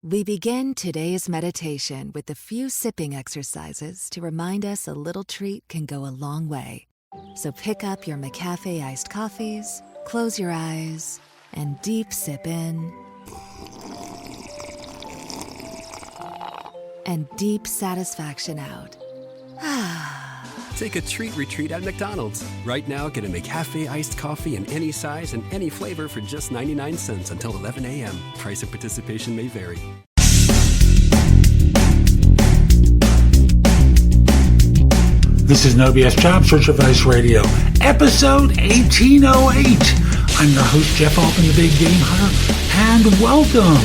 We begin today's meditation with a few sipping exercises to remind us a little treat can go a long way. So pick up your McCafe iced coffees, close your eyes, and deep sip in, and deep satisfaction out. Take a treat retreat at McDonald's. Right now, get a McCafe iced coffee in any size and any flavor for just 99 cents until 11 a.m. Price of participation may vary. This is No BS Job Search Advice Radio, episode 1808. I'm your host, Jeff Altman, the Big Game Hunter, and welcome.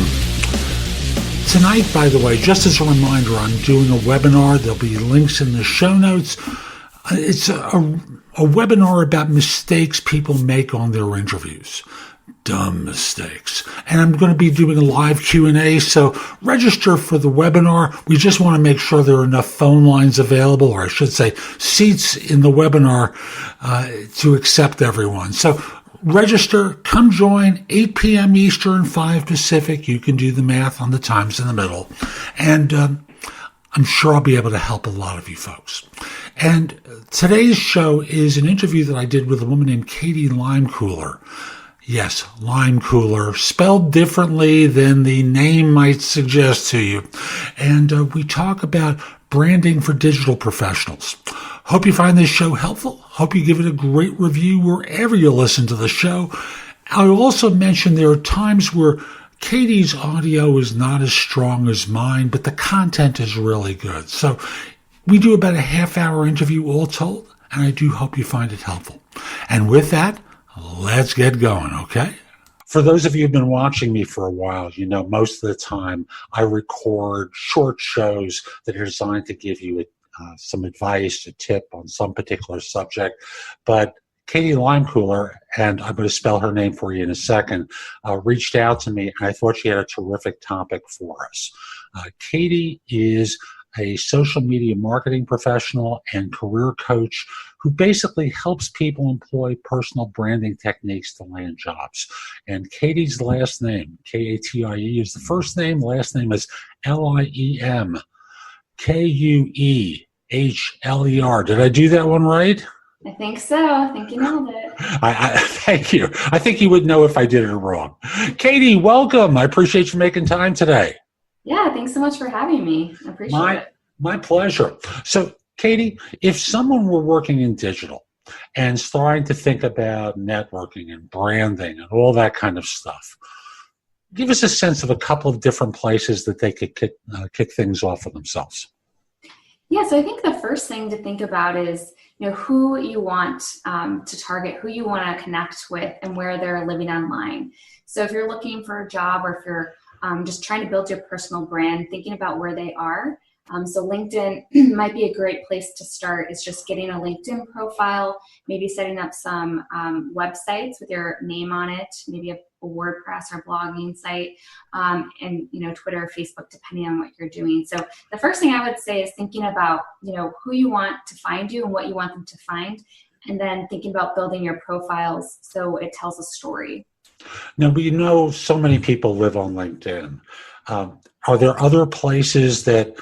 Tonight, by the way, just as a reminder, I'm doing a webinar. There'll be links in the show notes. It's a webinar about mistakes people make on their interviews. Dumb mistakes. And I'm going to be doing a live Q&A, so register for the webinar. We just want to make sure there are enough phone lines available, or I should say seats in the webinar to accept everyone. So register, come join, 8 p.m. Eastern, 5 Pacific. You can do the math on the times in the middle. And I'm sure I'll be able to help a lot of you folks. And today's show is an interview that I did with a woman named Katie Leimkuehler. Yes, Leimkuehler, spelled differently than the name might suggest to you. And we talk about branding for digital professionals. Hope you find this show helpful. Hope you give it a great review wherever you listen to the show. I'll also mention there are times where Katie's audio is not as strong as mine, but the content is really good. So we do about a half-hour interview all told, and I do hope you find it helpful. And with that, let's get going, okay? For those of you who've been watching me for a while, you know most of the time I record short shows that are designed to give you some advice, a tip on some particular subject. But Katie Leimkuehler, and I'm going to spell her name for you in a second, reached out to me, and I thought she had a terrific topic for us. Katie is a social media marketing professional and career coach who basically helps people employ personal branding techniques to land jobs. And Katie's last name, K-A-T-I-E, is the first name. Last name is Leimkuehler. Did I do that one right? I think so. I think you nailed it. Thank you. I think you would know if I did it wrong. Katie, welcome. I appreciate you making time today. Yeah, thanks so much for having me. I appreciate it. My pleasure. So, Katie, if someone were working in digital and starting to think about networking and branding and all that kind of stuff, give us a sense of a couple of different places that they could kick things off for themselves. Yeah, so I think the first thing to think about is, who you want to target, who you want to connect with, and where they're living online. So if you're looking for a job, or if you're just trying to build your personal brand, thinking about where they are. So LinkedIn might be a great place to start. Is just getting a LinkedIn profile, maybe setting up some websites with your name on it, maybe a WordPress or blogging site, and Twitter or Facebook, depending on what you're doing. So the first thing I would say is thinking about who you want to find you and what you want them to find, and then thinking about building your profiles so it tells a story. Now, we know so many people live on LinkedIn. Are there other places that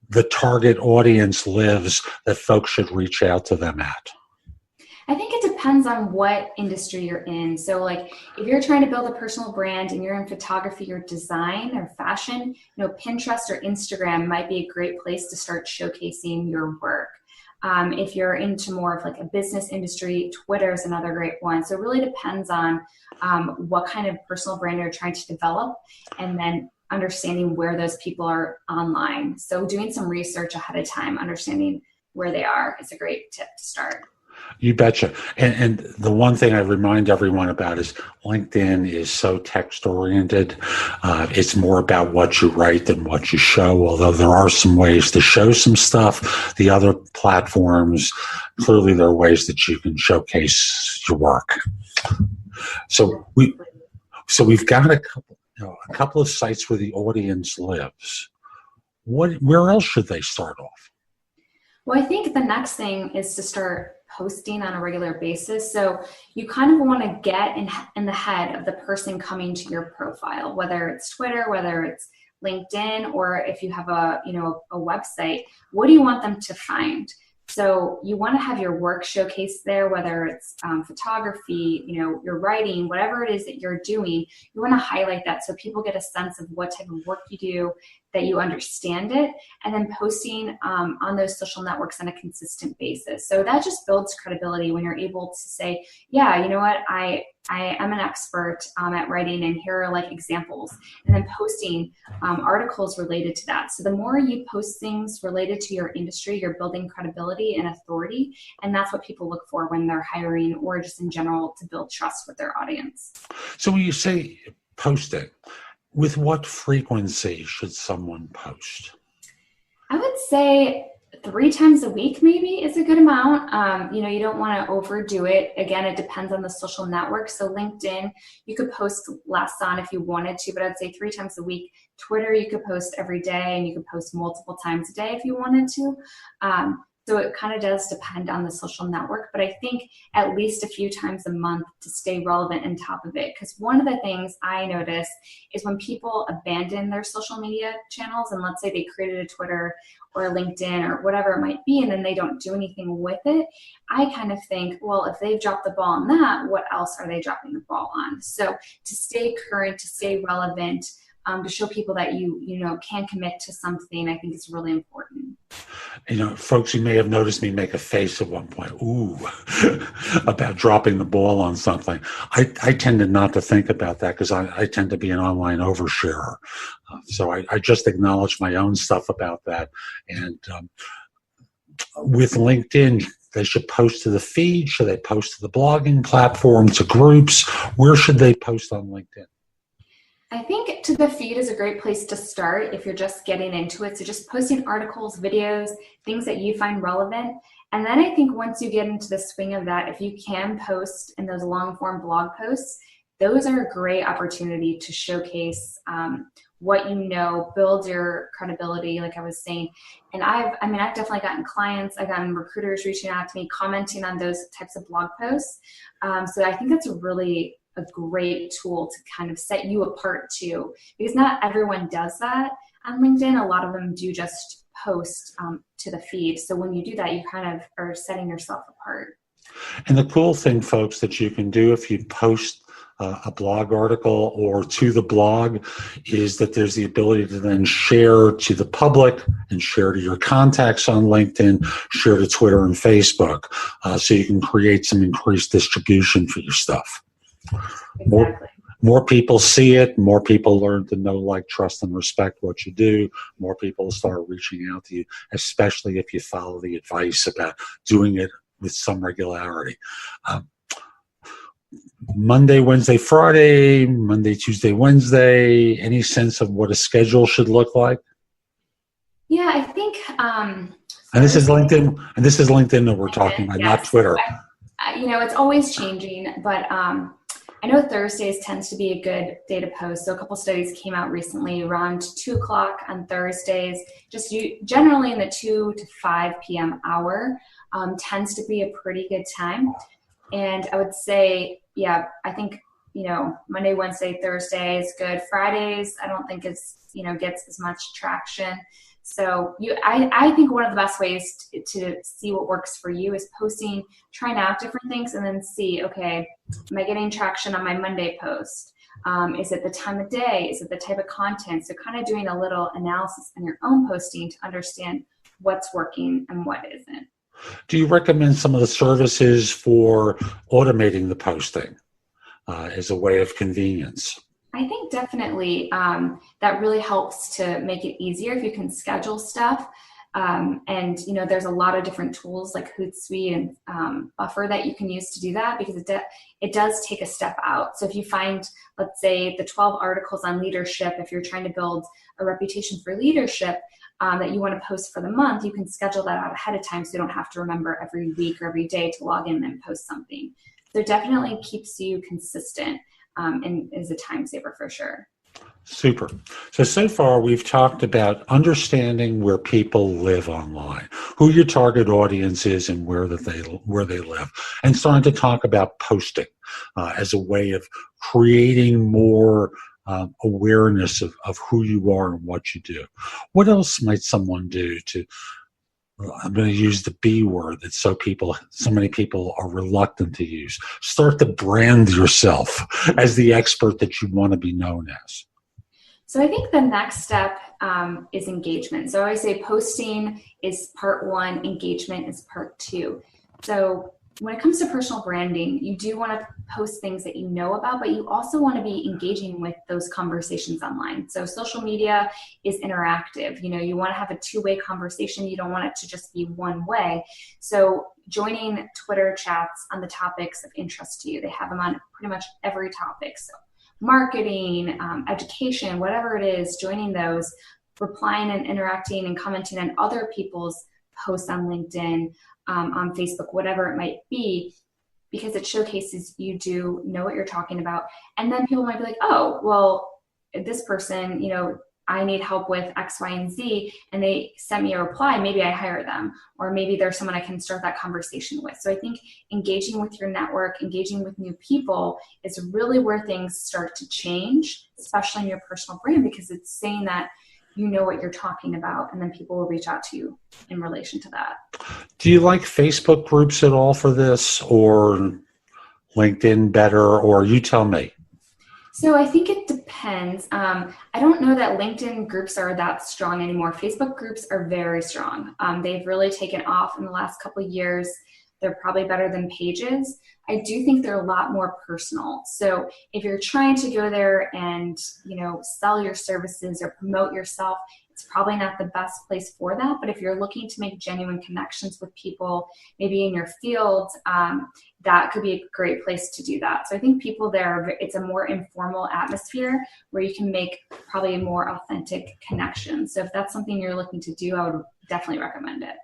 the target audience lives that folks should reach out to them at? I think it depends on what industry you're in. So like if you're trying to build a personal brand and you're in photography or design or fashion, Pinterest or Instagram might be a great place to start showcasing your work. If you're into more of like a business industry, Twitter is another great one. So it really depends on what kind of personal brand you're trying to develop, and then understanding where those people are online. So doing some research ahead of time, understanding where they are, is a great tip to start. You betcha. And the one thing I remind everyone about is LinkedIn is so text-oriented. It's more about what you write than what you show, although there are some ways to show some stuff. The other platforms, clearly there are ways that you can showcase your work. So we've got a couple of sites where the audience lives. Where else should they start off? Well, I think the next thing is to start posting on a regular basis. So you kind of want to get in the head of the person coming to your profile, whether it's Twitter, whether it's LinkedIn, or if you have a website. What do you want them to find? So you want to have your work showcased there, whether it's photography, your writing, whatever it is that you're doing. You want to highlight that so people get a sense of what type of work you do, that you understand it, and then posting on those social networks on a consistent basis. So that just builds credibility when you're able to say, yeah, you know what, I am an expert at writing, and here are like examples, and then posting articles related to that. So the more you post things related to your industry, you're building credibility and authority, and that's what people look for when they're hiring or just in general to build trust with their audience. So when you say posting, with what frequency should someone post? I would say 3 times a week maybe is a good amount. You don't want to overdo it. Again, it depends on the social network. So LinkedIn, you could post less on if you wanted to, but I'd say 3 times a week. Twitter, you could post every day, and you could post multiple times a day if you wanted to. So it kind of does depend on the social network, but I think at least a few times a month to stay relevant and top of it. Because one of the things I notice is when people abandon their social media channels, and let's say they created a Twitter or a LinkedIn or whatever it might be, and then they don't do anything with it, I kind of think, well, if they've dropped the ball on that, what else are they dropping the ball on? So to stay current, to stay relevant, to show people that you can commit to something, I think is really important. Folks, you may have noticed me make a face at one point, ooh, about dropping the ball on something. I tended not to think about that because I tend to be an online oversharer. So I just acknowledge my own stuff about that. And with LinkedIn, they should post to the feed. Should they post to the blogging platform, to groups? Where should they post on LinkedIn? I think to the feed is a great place to start if you're just getting into it. So just posting articles, videos, things that you find relevant. And then I think once you get into the swing of that, if you can post in those long form blog posts, those are a great opportunity to showcase what build your credibility, like I was saying. And I've definitely gotten clients, I've gotten recruiters reaching out to me, commenting on those types of blog posts. So I think that's a great tool to kind of set you apart too, because not everyone does that on LinkedIn. A lot of them do just post to the feed. So when you do that, you kind of are setting yourself apart. And the cool thing, folks, that you can do if you post a blog article or to the blog is that there's the ability to then share to the public and share to your contacts on LinkedIn, share to Twitter and Facebook, so you can create some increased distribution for your stuff. Exactly. More people see it, more people learn to know, like, trust, and respect what you do, more people start reaching out to you, especially if you follow the advice about doing it with some regularity. Monday, Wednesday, Friday, Monday, Tuesday, Wednesday, any sense of what a schedule should look like? Yeah, I think... and this is LinkedIn that we're talking about, yes, not Twitter. It's always changing, but I know Thursdays tends to be a good day to post. So a couple studies came out recently around 2 o'clock on Thursdays, generally in the 2 to 5 p.m. hour tends to be a pretty good time. And I would say, yeah, I think, Monday, Wednesday, Thursday is good. Fridays, I don't think gets as much traction. So I think one of the best ways to see what works for you is posting, trying out different things, and then see, okay, am I getting traction on my Monday post? Is it the time of day? Is it the type of content? So kind of doing a little analysis on your own posting to understand what's working and what isn't. Do you recommend some of the services for automating the posting as a way of convenience? I think definitely that really helps to make it easier if you can schedule stuff. And there's a lot of different tools like Hootsuite and Buffer that you can use to do that, because it does take a step out. So if you find, let's say, the 12 articles on leadership, if you're trying to build a reputation for leadership that you want to post for the month, you can schedule that out ahead of time so you don't have to remember every week or every day to log in and post something. So it definitely keeps you consistent and is a time saver for sure. Super. So far we've talked about understanding where people live online, who your target audience is and where they live, and starting to talk about posting as a way of creating more awareness of who you are and what you do. What else might someone do to, I'm going to use the B word that so many people are reluctant to use. Start to brand yourself as the expert that you want to be known as. So I think the next step is engagement. So I always say posting is part one, engagement is part two. So when it comes to personal branding, you do want to post things that you know about, but you also want to be engaging with those conversations online. So social media is interactive. You want to have a two-way conversation. You don't want it to just be one way. So joining Twitter chats on the topics of interest to you, they have them on pretty much every topic. So marketing, education, whatever it is, joining those, replying and interacting and commenting on other people's posts on LinkedIn, on Facebook, whatever it might be, because it showcases you do know what you're talking about. And then people might be like, oh, well, this person, I need help with X, Y, and Z, and they sent me a reply, maybe I hire them, or maybe there's someone I can start that conversation with. So I think engaging with your network, engaging with new people is really where things start to change, especially in your personal brand, because it's saying that you know what you're talking about, and then people will reach out to you in relation to that. Do you like Facebook groups at all for this, or LinkedIn better, or you tell me? So I think it depends. I don't know that LinkedIn groups are that strong anymore. Facebook groups are very strong. They've really taken off in the last couple of years. They're probably better than pages. I do think they're a lot more personal. So if you're trying to go there and, sell your services or promote yourself, it's probably not the best place for that. But if you're looking to make genuine connections with people, maybe in your field, that could be a great place to do that. So I think people there, it's a more informal atmosphere where you can make probably a more authentic connection. So if that's something you're looking to do, I would definitely recommend it.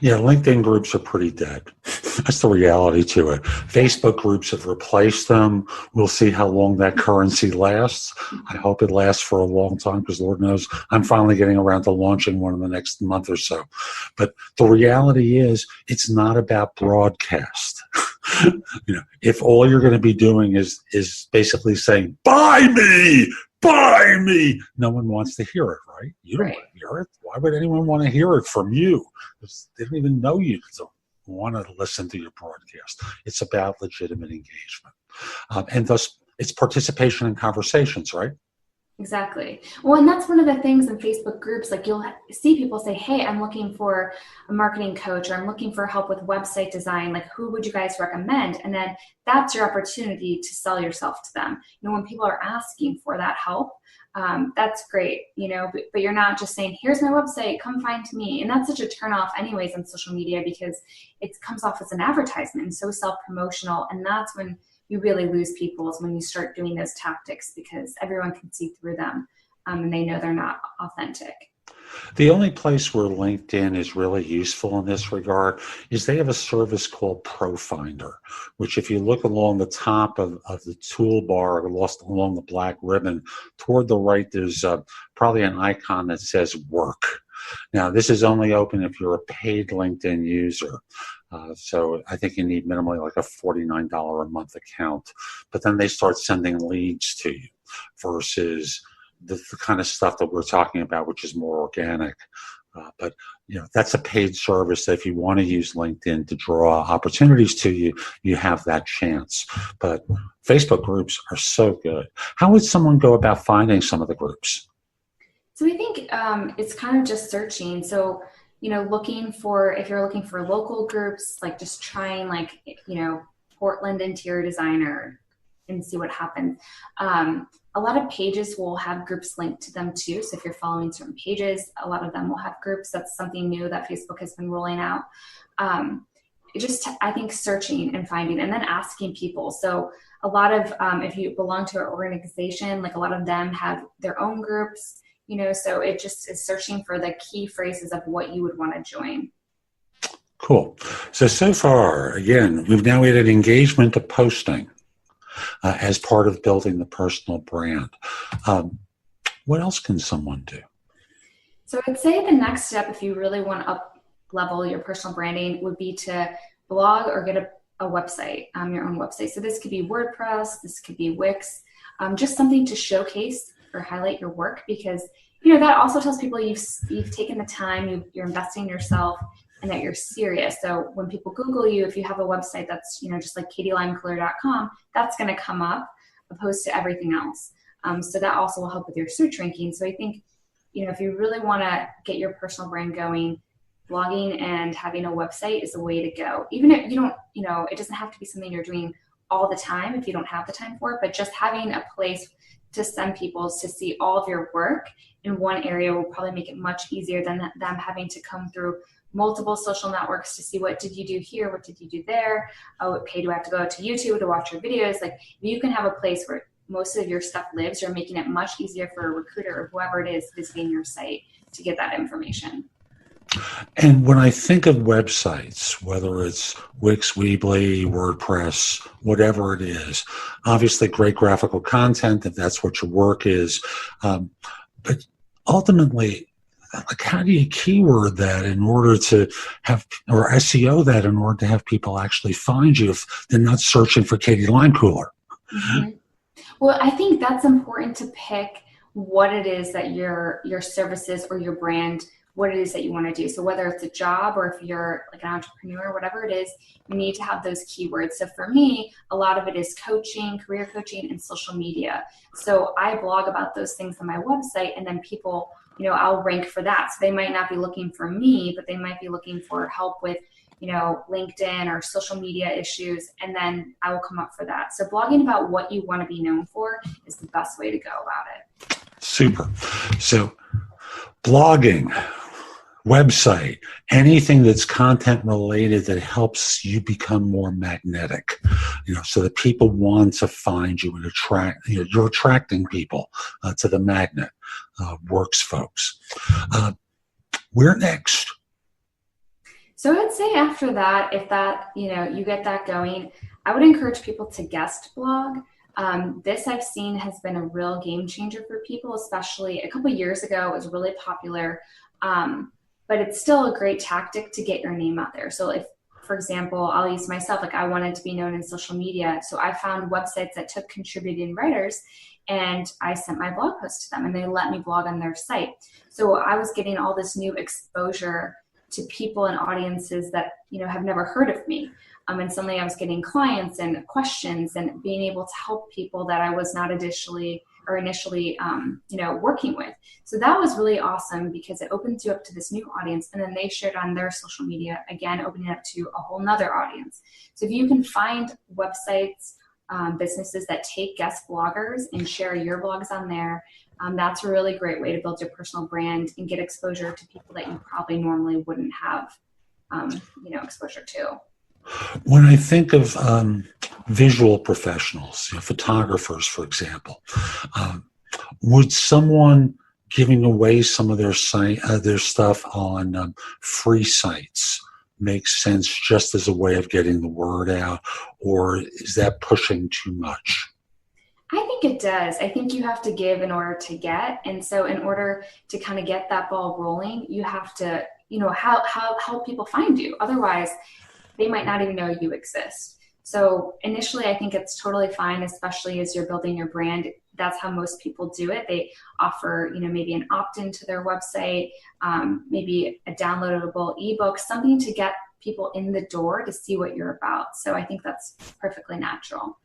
Yeah, LinkedIn groups are pretty dead. That's the reality to it. Facebook groups have replaced them. We'll see how long that currency lasts. I hope it lasts for a long time, because Lord knows I'm finally getting around to launching one in the next month or so. But the reality is, it's not about broadcast. If all you're going to be doing is basically saying, buy me, no one wants to hear it, right? You don't want to hear it. Why would anyone want to hear it from you? They don't even know you. Don't want to listen to your broadcast. It's about legitimate engagement. And thus, it's participation in conversations, right? Exactly. Well, and that's one of the things in Facebook groups, like you'll see people say, hey, I'm looking for a marketing coach, or I'm looking for help with website design. Like, who would you guys recommend? And then that's your opportunity to sell yourself to them. When people are asking for that help, that's great, but you're not just saying, here's my website, come find me. And that's such a turnoff anyways on social media, because it comes off as an advertisement and so self-promotional. And that's when you really lose people, is when you start doing those tactics, because everyone can see through them and they know they're not authentic. The only place where LinkedIn is really useful in this regard is they have a service called ProFinder, which if you look along the top of the toolbar, along the black ribbon, toward the right, there's probably an icon that says work. Now, this is only open if you're a paid LinkedIn user. So I think you need minimally like a $49 a month account. But then they start sending leads to you versus the kind of stuff that we're talking about, which is more organic. But that's a paid service. If you want to use LinkedIn to draw opportunities to you, you have that chance. But Facebook groups are so good. How would someone go about finding some of the groups? So I think it's kind of just searching. So, if you're looking for local groups, like just trying Portland interior designer and see what happens. A lot of pages will have groups linked to them too. So if you're following certain pages, a lot of them will have groups. That's something new that Facebook has been rolling out. I think searching and finding, and then asking people. So a lot of, if you belong to an organization, like a lot of them have their own groups, so it just is searching for the key phrases of what you would want to join. Cool. So far, again, we've now added engagement to posting as part of building the personal brand. What else can someone do? So I'd say the next step, if you really want to up-level your personal branding, would be to blog or get a website, your own website. So this could be WordPress, this could be Wix, just something to showcase or highlight your work, because that also tells people you've taken the time, you're investing in yourself, and that you're serious. So when people Google you, if you have a website that's just like KatieLeimkuehler.com, that's going to come up opposed to everything else. So that also will help with your search ranking. So I think if you really want to get your personal brand going, blogging and having a website is the way to go. Even if you don't, it doesn't have to be something you're doing all the time if you don't have the time for it, but just having a place to send people to see all of your work in one area will probably make it much easier than them having to come through multiple social networks to see what did you do here, what did you do there, okay, do I have to go to YouTube to watch your videos? Like, if you can have a place where most of your stuff lives, you're making it much easier for a recruiter or whoever it is visiting your site to get that information. And when I think of websites, whether it's Wix, Weebly, WordPress, whatever it is, obviously great graphical content if that's what your work is. But ultimately, like, how do you keyword that in order to have, or SEO that in order to have people actually find you if they're not searching for Katie Leimkuehler? Mm-hmm. Well, I think that's important to pick what it is that your services or your brand, what it is that you want to do. So whether it's a job or if you're like an entrepreneur, whatever it is, you need to have those keywords. So for me, a lot of it is coaching, career coaching, and social media. So I blog about those things on my website, and then people, I'll rank for that. So they might not be looking for me, but they might be looking for help with, LinkedIn or social media issues, and then I will come up for that. So blogging about what you want to be known for is the best way to go about it. Super. So blogging, website, anything that's content related that helps you become more magnetic, so that people want to find you and attract, you're attracting people to the magnet, works, folks. Where next? So I'd say after that, if that, you get that going, I would encourage people to guest blog. This I've seen has been a real game changer for people, especially a couple of years ago. It was really popular, but it's still a great tactic to get your name out there. So if, for example, I'll use myself, like I wanted to be known in social media. So I found websites that took contributing writers, and I sent my blog post to them, and they let me blog on their site. So I was getting all this new exposure to people and audiences that, have never heard of me. And suddenly I was getting clients and questions and being able to help people that I was not initially working with. So that was really awesome because it opens you up to this new audience, and then they shared on their social media, again, opening up to a whole nother audience. So if you can find websites, businesses that take guest bloggers and share your blogs on there, that's a really great way to build your personal brand and get exposure to people that you probably normally wouldn't have, exposure to. When I think of visual professionals, photographers, for example, would someone giving away some of their stuff on free sites make sense just as a way of getting the word out, or is that pushing too much? I think it does. I think you have to give in order to get. And so in order to kind of get that ball rolling, you have to, help people find you. Otherwise, they might not even know you exist. So initially, I think it's totally fine, especially as you're building your brand. That's how most people do it. They offer, maybe an opt-in to their website, maybe a downloadable ebook, something to get people in the door to see what you're about. So I think that's perfectly natural.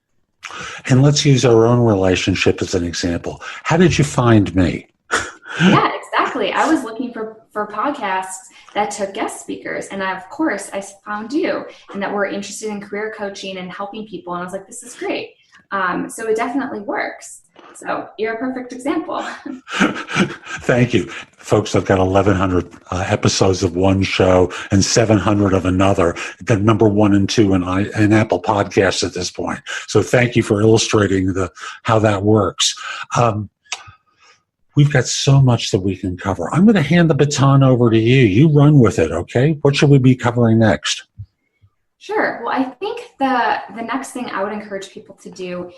And let's use our own relationship as an example. How did you find me? Yeah, exactly. I was looking for podcasts that took guest speakers. And I found you, and that we're interested in career coaching and helping people. And I was like, this is great. So it definitely works. So you're a perfect example. Thank you. Folks, I've got 1,100 episodes of one show and 700 of another. The number 1 and 2 in Apple Podcasts at this point. So thank you for illustrating how that works. We've got so much that we can cover. I'm going to hand the baton over to you. You run with it, okay? What should we be covering next? Sure. Well, I think the next thing I would encourage people to do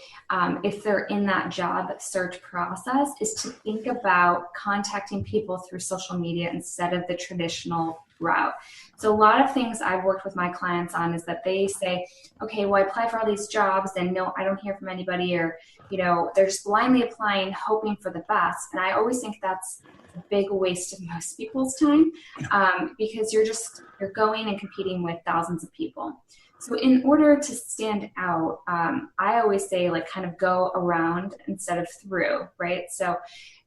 if they're in that job search process is to think about contacting people through social media instead of the traditional route. So a lot of things I've worked with my clients on is that they say, okay, well, I apply for all these jobs and no, I don't hear from anybody, or, they're just blindly applying, hoping for the best. And I always think that's a big waste of most people's time because you're going and competing with thousands of people. So in order to stand out, I always say kind of go around instead of through, right? So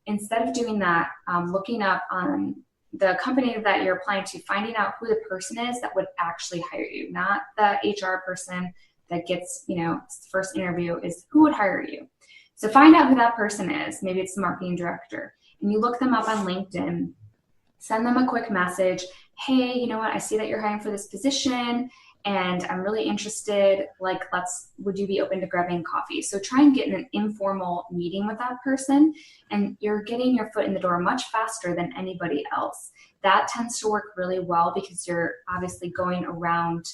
instead of doing that, looking up on the company that you're applying to, finding out who the person is that would actually hire you, not the HR person that gets, first interview, is who would hire you. So find out who that person is. Maybe it's the marketing director. And you look them up on LinkedIn, send them a quick message. Hey, you know what? I see that you're hiring for this position and I'm really interested. Would you be open to grabbing coffee? So try and get in an informal meeting with that person, and you're getting your foot in the door much faster than anybody else. That tends to work really well because you're obviously going around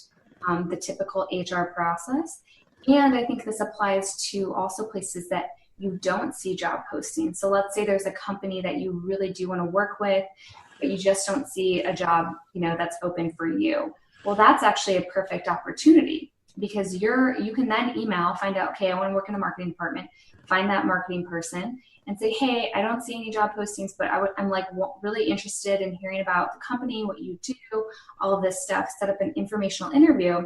the typical HR process. And I think this applies to also places that you don't see job postings. So let's say there's a company that you really do want to work with, but you just don't see a job, that's open for you. Well, that's actually a perfect opportunity because you can then email, find out, okay, I want to work in the marketing department, find that marketing person and say, hey, I don't see any job postings, but I'm really interested in hearing about the company, what you do, all of this stuff, set up an informational interview.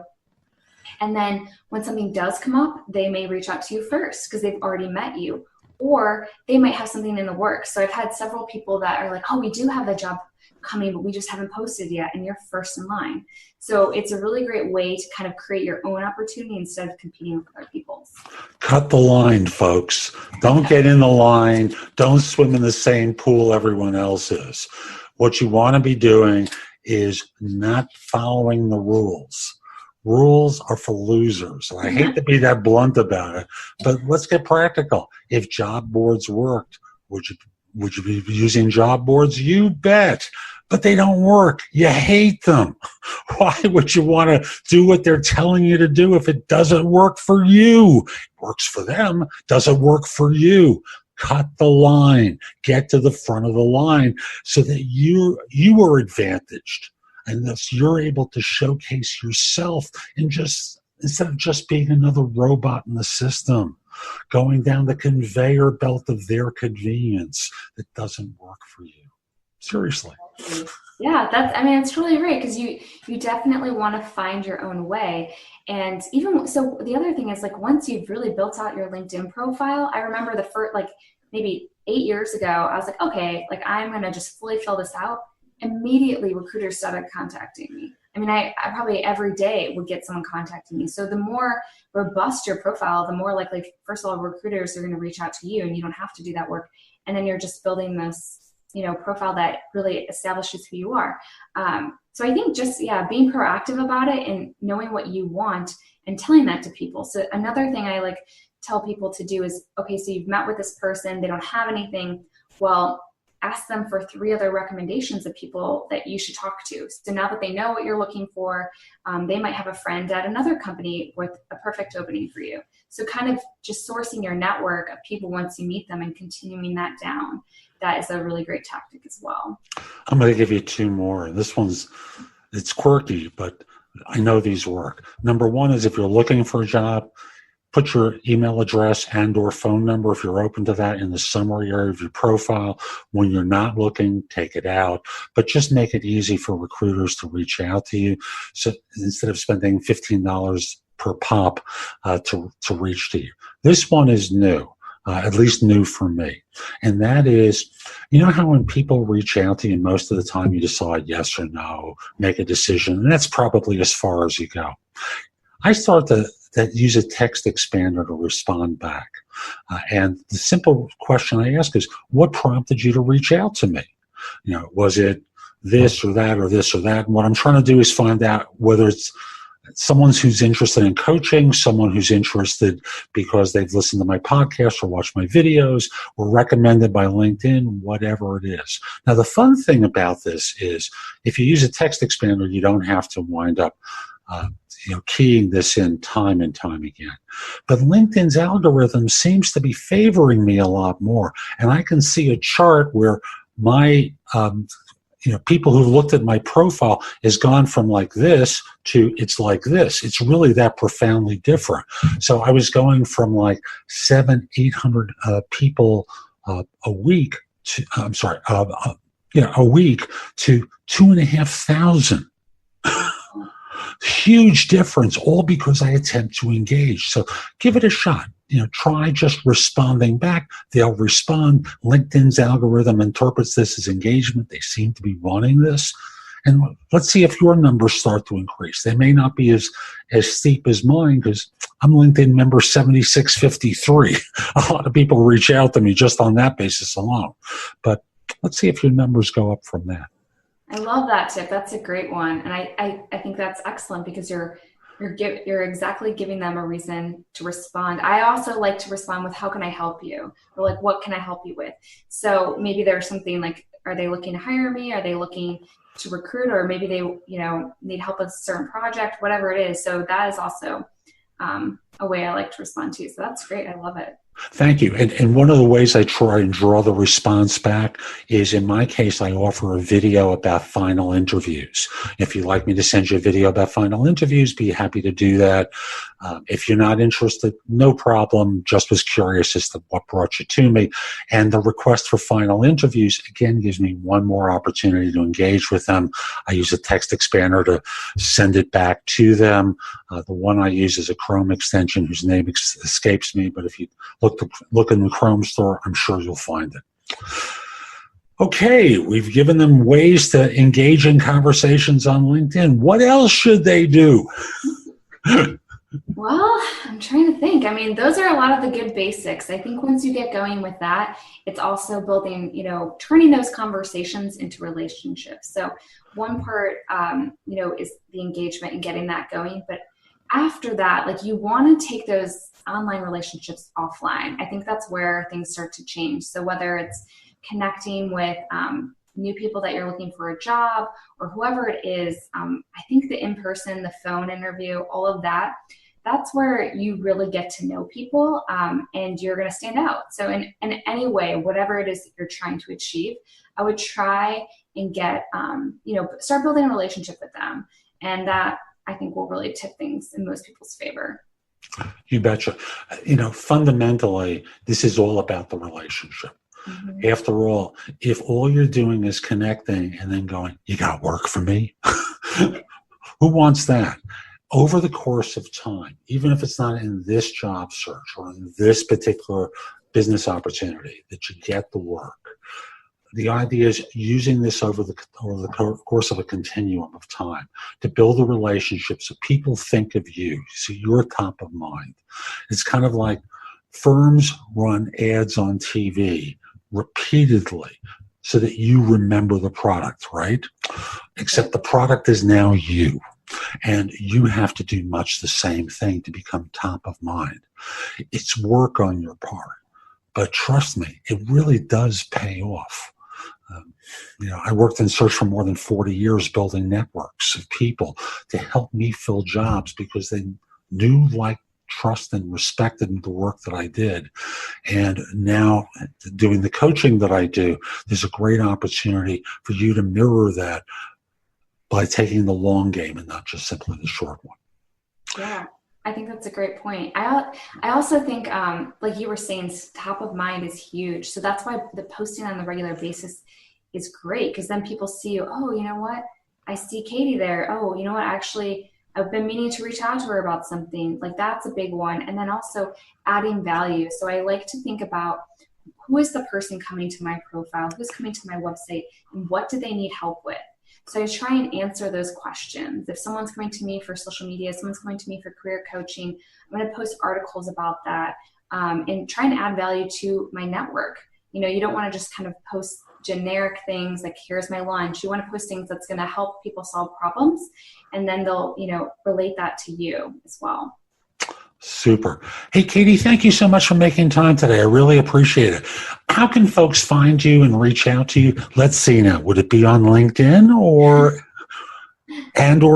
And then when something does come up, they may reach out to you first because they've already met you, or they might have something in the works. So I've had several people that are like, oh, we do have a job coming, but we just haven't posted yet, and you're first in line. So it's a really great way to kind of create your own opportunity instead of competing with other people's. Cut the line, folks. Don't get in the line. Don't swim in the same pool everyone else is. What you want to be doing is not following the rules. Rules are for losers. And I hate to be that blunt about it, but let's get practical. If job boards worked, would you be using job boards? You bet. But they don't work. You hate them. Why would you want to do what they're telling you to do if it doesn't work for you? It works for them. Doesn't work for you. Cut the line. Get to the front of the line so that you are advantaged. And thus you're able to showcase yourself and instead of just being another robot in the system, going down the conveyor belt of their convenience that doesn't work for you. Seriously. Yeah, it's really great because you definitely want to find your own way. And even so, the other thing is once you've really built out your LinkedIn profile, I remember the first, maybe 8 years ago, I was like, okay, I'm going to just fully fill this out. Immediately recruiters started contacting me. I probably every day would get someone contacting me. So the more robust your profile, the more likely, first of all, recruiters are going to reach out to you and you don't have to do that work. And then you're just building this, profile that really establishes who you are. So I think just, being proactive about it and knowing what you want and telling that to people. So another thing I tell people to do is, okay, so you've met with this person, they don't have anything. Well, ask them for 3 other recommendations of people that you should talk to. So now that they know what you're looking for, they might have a friend at another company with a perfect opening for you. So kind of just sourcing your network of people once you meet them and continuing that down. That is a really great tactic as well. I'm going to give you 2 more. It's quirky, but I know these work. Number 1 is if you're looking for a job, put your email address and or phone number, if you're open to that, in the summary area of your profile. When you're not looking, take it out. But just make it easy for recruiters to reach out to you. So instead of spending $15 per pop to reach to you. This one is new. At least new for me. And that is, how when people reach out to you, most of the time you decide yes or no, make a decision, and that's probably as far as you go. I start to use a text expander to respond back. And the simple question I ask is, what prompted you to reach out to me? Was it this or that or this or that? And what I'm trying to do is find out whether it's someone who's interested in coaching, someone who's interested because they've listened to my podcast or watched my videos or recommended by LinkedIn, whatever it is. Now, the fun thing about this is if you use a text expander, you don't have to wind up keying this in time and time again. But LinkedIn's algorithm seems to be favoring me a lot more. And I can see a chart where my people who've looked at my profile has gone from like this to it's like this. It's really that profoundly different. So I was going from like 800 people a week to, a week to 2,500. Huge difference, all because I attempt to engage. So give it a shot. Try just responding back. They'll respond. LinkedIn's algorithm interprets this as engagement. They seem to be wanting this. And let's see if your numbers start to increase. They may not be as steep as mine because I'm LinkedIn member 7653. A lot of people reach out to me just on that basis alone. But let's see if your numbers go up from that. I love that tip. That's a great one. And I think that's excellent because you're exactly giving them a reason to respond. I also like to respond with, how can I help you? Or like, what can I help you with? So maybe there's something like, are they looking to hire me? Are they looking to recruit? Or maybe they, need help with a certain project, whatever it is. So that is also a way I like to respond to. So that's great. I love it. Thank you. And one of the ways I try and draw the response back is, in my case, I offer a video about final interviews. If you'd like me to send you a video about final interviews, be happy to do that. If you're not interested, no problem. Just was curious as to what brought you to me. And the request for final interviews, again, gives me one more opportunity to engage with them. I use a text expander to send it back to them. The one I use is a Chrome extension whose name escapes me, but if you look in the Chrome store, I'm sure you'll find it. Okay, we've given them ways to engage in conversations on LinkedIn. What else should they do? Well, I'm trying to think. I mean, those are a lot of the good basics. I think once you get going with that, it's also building, turning those conversations into relationships. So one part, is the engagement and getting that going. But after that, like, you want to take those online relationships offline. I think that's where things start to change. So whether it's connecting with new people that you're looking for a job or whoever it is, I think the in-person, the phone interview, all of that, that's where you really get to know people and you're going to stand out. So in any way, whatever it is that you're trying to achieve, I would try and get, start building a relationship with them. And that, I think, will really tip things in most people's favor. You betcha. Fundamentally, this is all about the relationship. Mm-hmm. After all, if all you're doing is connecting and then going, you got work for me? Who wants that? Over the course of time, even if it's not in this job search or in this particular business opportunity, that you get the work. The idea is using this over the course of a continuum of time to build a relationship so people think of you, so you're top of mind. It's kind of like firms run ads on TV repeatedly so that you remember the product, right? Except the product is now you. And you have to do much the same thing to become top of mind. It's work on your part. But trust me, it really does pay off. I worked in search for more than 40 years building networks of people to help me fill jobs because they knew, liked, trusted, and respected the work that I did. And now doing the coaching that I do, there's a great opportunity for you to mirror that by taking the long game and not just simply the short one. Yeah, I think that's a great point. I also think, like you were saying, top of mind is huge. So that's why the posting on the regular basis is great, because then people see you, oh, you know what? I see Katie there. Oh, you know what? Actually, I've been meaning to reach out to her about something. Like, that's a big one. And then also adding value. So I like to think about, who is the person coming to my profile? Who's coming to my website? And what do they need help with? So I try and answer those questions. If someone's coming to me for social media, someone's coming to me for career coaching, I'm going to post articles about that and try and add value to my network. You don't want to just kind of post generic things like, here's my lunch. You want to post things that's going to help people solve problems, and then they'll, relate that to you as well. Super. Hey, Katie, thank you so much for making time today. I really appreciate it. How can folks find you and reach out to you? Let's see now. Would it be on LinkedIn or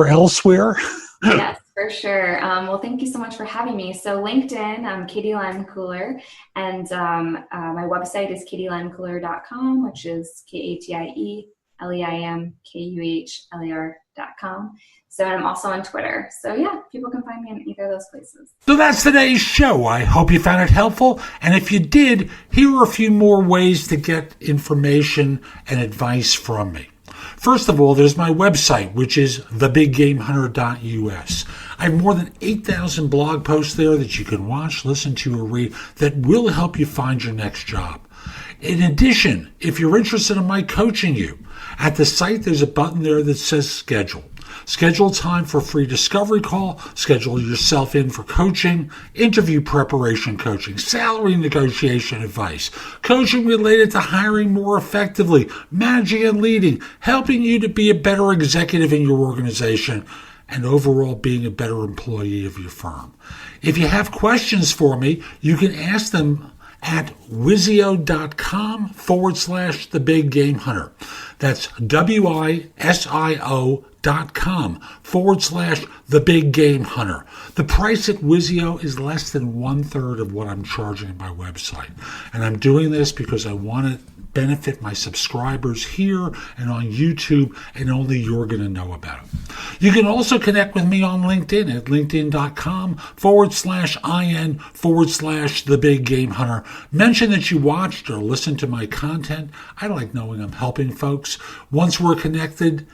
elsewhere? Yes. For sure. Well, thank you so much for having me. So LinkedIn, I'm Katie Leimkuehler, and my website is katieleimkuehler.com, which is KatieLeimkuehler.com. So I'm also on Twitter. So yeah, people can find me in either of those places. So that's today's show. I hope you found it helpful. And if you did, here are a few more ways to get information and advice from me. First of all, there's my website, which is thebiggamehunter.us. I have more than 8,000 blog posts there that you can watch, listen to, or read that will help you find your next job. In addition, if you're interested in my coaching you, at the site there's a button there that says schedule. Schedule time for a free discovery call, schedule yourself in for coaching, interview preparation coaching, salary negotiation advice, coaching related to hiring more effectively, managing and leading, helping you to be a better executive in your organization, and overall being a better employee of your firm. If you have questions for me, you can ask them at Wizio.com/The Big Game Hunter. That's WISIO.com/The Big Game Hunter. The price at Wizio is less than 1/3 of what I'm charging at my website. And I'm doing this because I want to benefit my subscribers here and on YouTube, and only you're going to know about it. You can also connect with me on LinkedIn at linkedin.com/IN/The Big Game Hunter. Mention that you watched or listened to my content. I like knowing I'm helping folks. Once we're connected,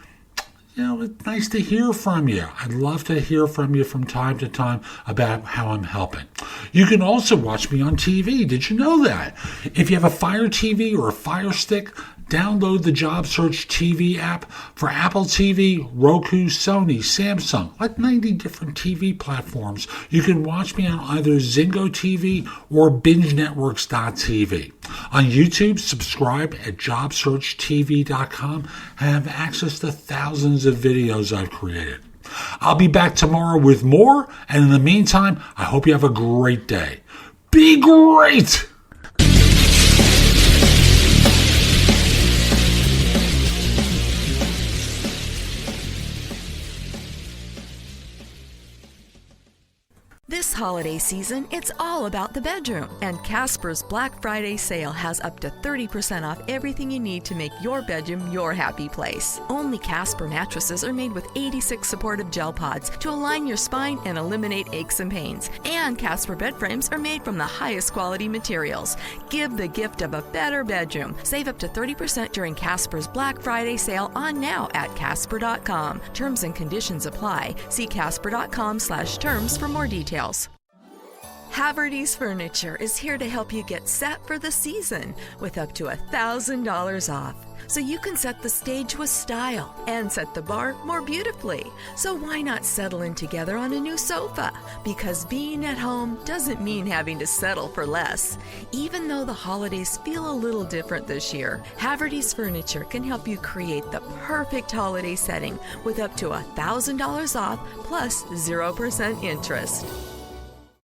it's nice to hear from you. I'd love to hear from you from time to time about how I'm helping. You can also watch me on TV. Did you know that? If you have a Fire TV or a Fire Stick, download the JobSearch TV app for Apple TV, Roku, Sony, Samsung, like 90 different TV platforms. You can watch me on either Zingo TV or BingeNetworks.tv. On YouTube, subscribe at JobSearch.TV.com and have access to thousands of videos I've created. I'll be back tomorrow with more, and in the meantime, I hope you have a great day. Be great! This holiday season, it's all about the bedroom. And Casper's Black Friday sale has up to 30% off everything you need to make your bedroom your happy place. Only Casper mattresses are made with 86 supportive gel pods to align your spine and eliminate aches and pains. And Casper bed frames are made from the highest quality materials. Give the gift of a better bedroom. Save up to 30% during Casper's Black Friday sale on now at Casper.com. Terms and conditions apply. See Casper.com/terms for more details. Haverty's Furniture is here to help you get set for the season with up to $1,000 off. So you can set the stage with style and set the bar more beautifully. So why not settle in together on a new sofa? Because being at home doesn't mean having to settle for less. Even though the holidays feel a little different this year, Haverty's Furniture can help you create the perfect holiday setting with up to $1,000 off plus 0% interest.